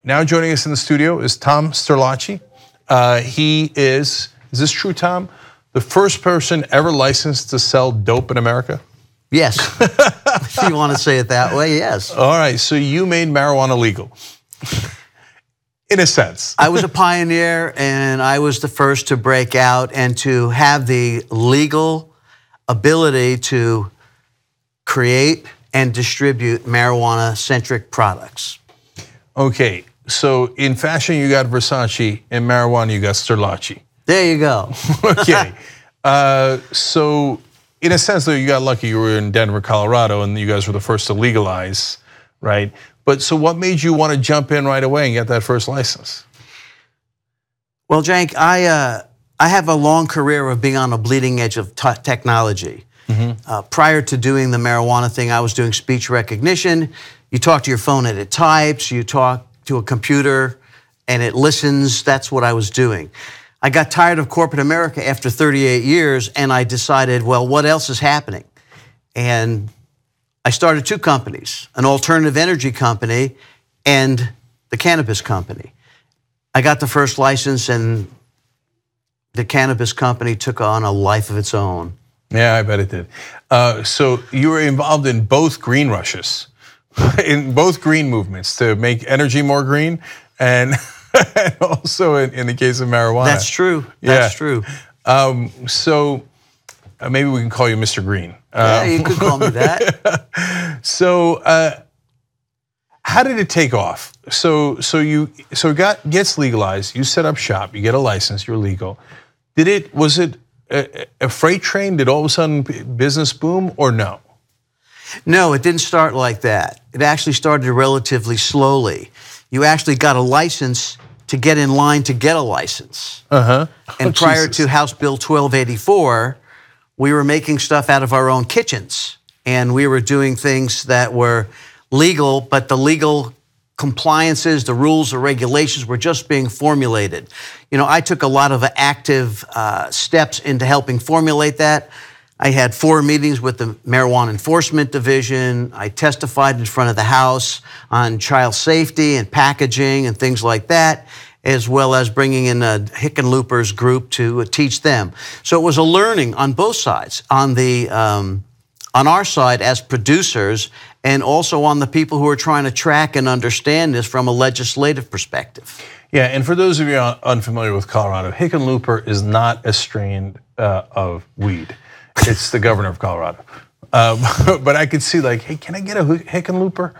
Now joining us in the studio is Tom Sterlacci. He is this true, Tom? The first person ever licensed to sell dope in America? Yes, if you want to say it that way, yes. All right, so you made marijuana legal, in a sense. I was a pioneer, and I was the first to break out and to have the legal ability to create and distribute marijuana-centric products. Okay, so in fashion you got Versace, in marijuana you got Sterlacci. There you go. Okay, so in a sense though, you got lucky. You were in Denver, Colorado, and you guys were the first to legalize, right? But so what made you want to jump in right away and get that first license? Well, Jank, I have a long career of being on the bleeding edge of technology. Prior to doing the marijuana thing, I was doing speech recognition. You talk to your phone and it types. You talk to a computer and it listens. That's what I was doing. I got tired of corporate America after 38 years, and I decided, well, what else is happening? And I started two companies, an alternative energy company and the cannabis company. I got the first license, and the cannabis company took on a life of its own. Yeah, I bet it did. So you were involved in both green rushes, in both green movements to make energy more green, and also in the case of marijuana. That's true. That's true. So maybe we can call you Mr. Green. Yeah, you could call me that. So how did it take off? So it gets legalized. You set up shop. You get a license. You're legal. Was it a freight train? Did all of a sudden business boom, or no? No, it didn't start like that. It actually started relatively slowly. You actually got a license to get in line to get a license. And prior to House Bill 1284, we were making stuff out of our own kitchens. And we were doing things that were legal, but the legal compliances, the rules, the regulations were just being formulated. You know, I took a lot of active steps into helping formulate that. I had 4 meetings with the Marijuana Enforcement Division. I testified in front of the House on child safety and packaging and things like that, as well as bringing in a Hickenloopers group to teach them. So it was a learning on both sides, on our side as producers, and also on the people who are trying to track and understand this from a legislative perspective. Yeah, and for those of you unfamiliar with Colorado, Hickenlooper is not a strain of weed. It's the governor of Colorado. But I could see like, hey, can I get a Hickenlooper?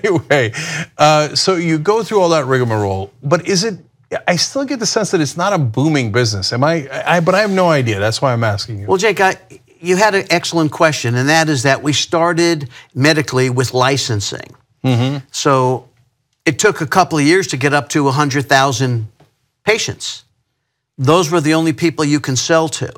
Anyway, so you go through all that rigmarole, but I still get the sense that it's not a booming business. But I have no idea. That's why I'm asking you. Well, Jake, you had an excellent question, and that is that we started medically with licensing. So it took a couple of years to get up to 100,000 patients. Those were the only people you can sell to.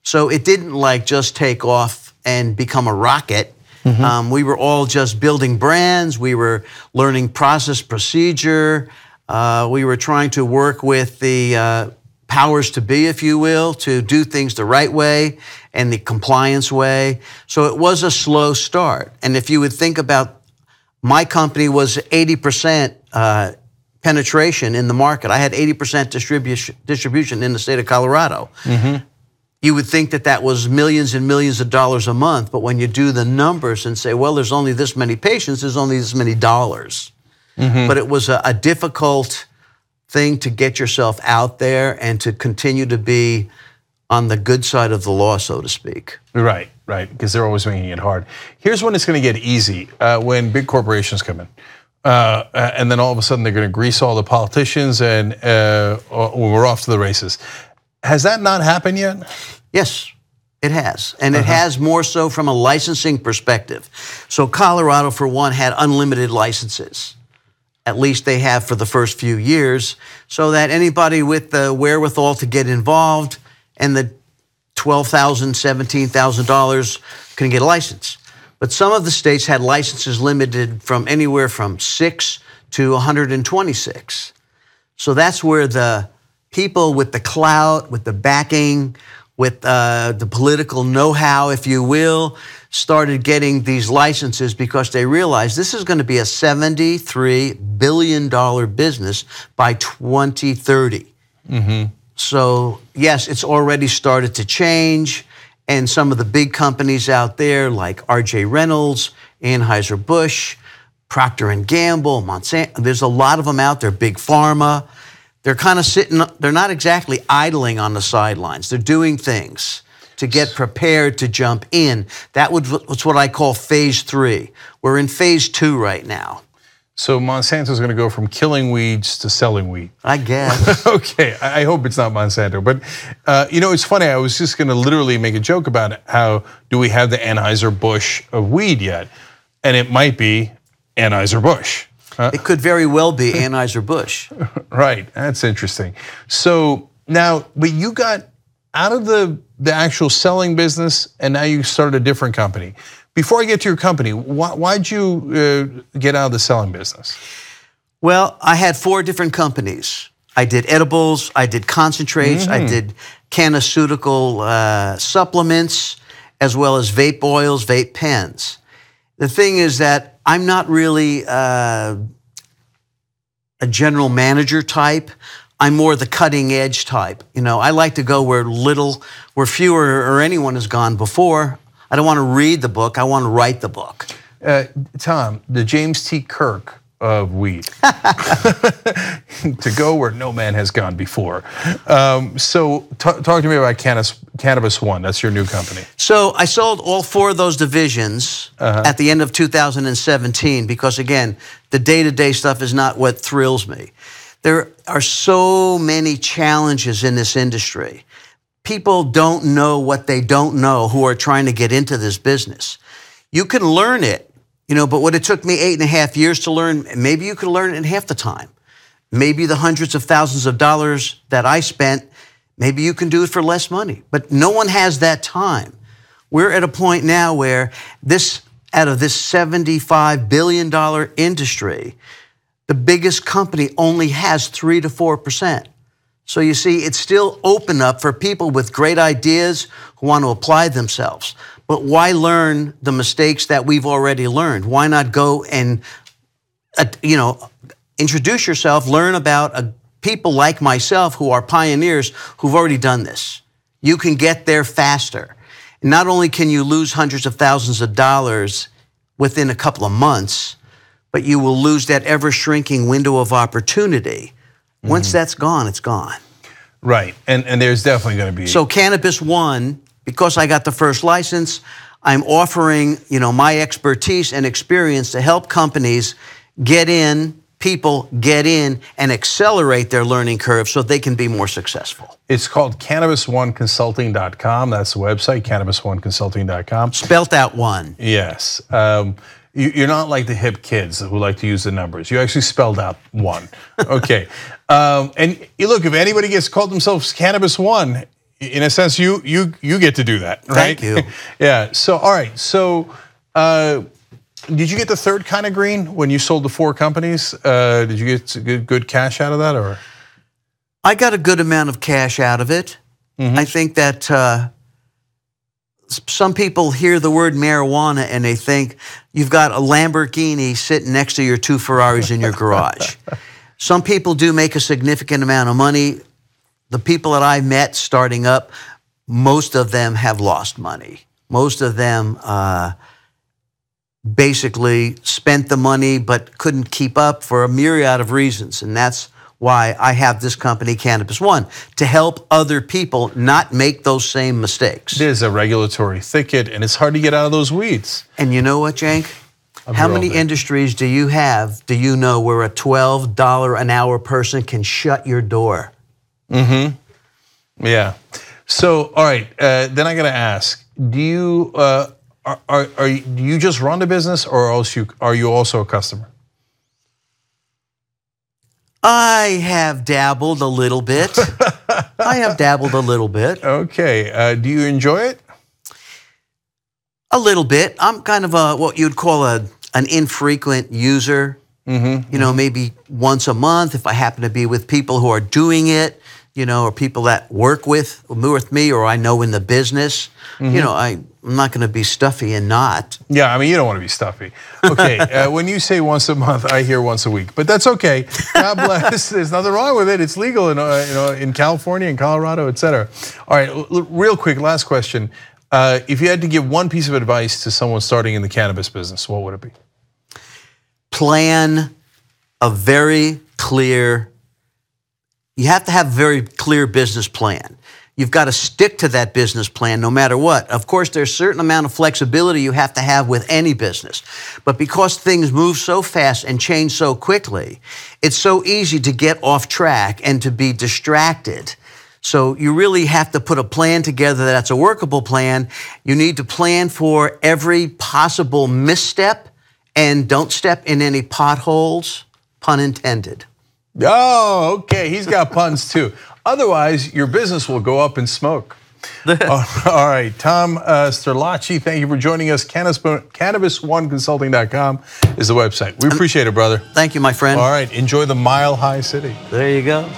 So it didn't like just take off and become a rocket. We were all just building brands. We were learning process, procedure. We were trying to work with the powers to be, if you will, to do things the right way and the compliance way. So it was a slow start. And if you would think about, my company was 80% penetration in the market. I had 80% distribution in the state of Colorado. You would think that was millions and millions of dollars a month, but when you do the numbers and say, well, there's only this many patients, there's only this many dollars. But it was a difficult thing to get yourself out there and to continue to be on the good side of the law, so to speak. Right, because they're always making it hard. Here's when it's going to get easy, when big corporations come in. And then all of a sudden they're going to grease all the politicians and we're off to the races. Has that not happened yet? Yes, it has. And it has more so from a licensing perspective. So Colorado, for one, had unlimited licenses. At least they have for the first few years, so that anybody with the wherewithal to get involved and the $12,000, $17,000 can get a license. But some of the states had licenses limited from anywhere from 6 to 126. So that's where the people with the clout, with the backing, with the political know-how, if you will, started getting these licenses because they realized this is going to be a $73 billion business by 2030. So, yes, it's already started to change. And some of the big companies out there like R.J. Reynolds, Anheuser-Busch, Procter & Gamble, Monsanto, there's a lot of them out there, Big Pharma. They're kind of sitting, they're not exactly idling on the sidelines. They're doing things to get prepared to jump in. That's what I call phase 3. We're in phase 2 right now. So Monsanto's going to go from killing weeds to selling weed. I guess. Okay, I hope it's not Monsanto. But, it's funny. I was just going to literally make a joke about it. How do we have the Anheuser-Busch of weed yet? And it might be Anheuser-Busch. It could very well be Anheuser-Busch. Right, that's interesting. So now, but you got out of the actual selling business, and now you started a different company. Before I get to your company, why'd you get out of the selling business? Well, I had 4 different companies. I did edibles, I did concentrates, I did cannabis supplements, as well as vape oils, vape pens. The thing is that I'm not really a general manager type. I'm more the cutting edge type. I like to go where fewer or anyone has gone before. I don't want to read the book. I want to write the book. Tom, the James T. Kirk of weed. To go where no man has gone before. So talk to me about Cannabis One. That's your new company. So I sold all 4 of those divisions at the end of 2017 because, again, the day-to-day stuff is not what thrills me. There are so many challenges in this industry. People don't know what they don't know who are trying to get into this business. You can learn it, but what it took me 8.5 years to learn, maybe you could learn it in half the time. Maybe the hundreds of thousands of dollars that I spent, maybe you can do it for less money. But no one has that time. We're at a point now where out of this $75 billion industry, the biggest company only has 3 to 4%. So you see, it's still open up for people with great ideas who want to apply themselves. But why learn the mistakes that we've already learned? Why not go and, introduce yourself, learn about people like myself who are pioneers who've already done this. You can get there faster. And not only can you lose hundreds of thousands of dollars within a couple of months, but you will lose that ever-shrinking window of opportunity. Once that's gone, it's gone. Right, and there's definitely going to be. So Cannabis One, because I got the first license, I'm offering, my expertise and experience to help companies people get in and accelerate their learning curve so they can be more successful. It's called CannabisOneConsulting.com. That's the website, CannabisOneConsulting.com. Spelt out one. Yes. You're not like the hip kids who like to use the numbers. You actually spelled out one. Okay. And look, if anybody gets called themselves Cannabis One, in a sense, you get to do that, right? Thank you. Yeah. So, all right. So, did you get the third kind of green when you sold the 4 companies? Did you get good cash out of that, or? I got a good amount of cash out of it. I think that some people hear the word marijuana and they think you've got a Lamborghini sitting next to your 2 Ferraris in your garage. Some people do make a significant amount of money. The people that I met starting up, most of them have lost money. Most of them basically spent the money but couldn't keep up for a myriad of reasons. And that's why I have this company, Cannabis One, to help other people not make those same mistakes. There's a regulatory thicket, and it's hard to get out of those weeds. And you know what, Cenk? How many industries do you know, where a $12 an hour person can shut your door? Yeah. So, all right, then I got to ask, do you just run the business, or are you also a customer? I have dabbled a little bit. Okay. Do you enjoy it? A little bit. I'm kind of what you'd call an infrequent user. Maybe once a month if I happen to be with people who are doing it. or people that work with me or I know in the business. I'm not going to be stuffy and not. Yeah, I mean, you don't want to be stuffy. Okay, when you say once a month, I hear once a week, but that's okay. God bless. There's nothing wrong with it. It's legal in California and Colorado, et cetera. All right, real quick, last question. If you had to give one piece of advice to someone starting in the cannabis business, what would it be? Plan a very clear. You have to have a very clear business plan. You've got to stick to that business plan no matter what. Of course, there's a certain amount of flexibility you have to have with any business. But because things move so fast and change so quickly, it's so easy to get off track and to be distracted. So you really have to put a plan together that's a workable plan. You need to plan for every possible misstep and don't step in any potholes, pun intended. Oh, okay. He's got puns too. Otherwise, your business will go up in smoke. All right. Tom Sterlacci, thank you for joining us. Cannabis1Consulting.com is the website. We appreciate it, brother. Thank you, my friend. All right. Enjoy the Mile High City. There you go.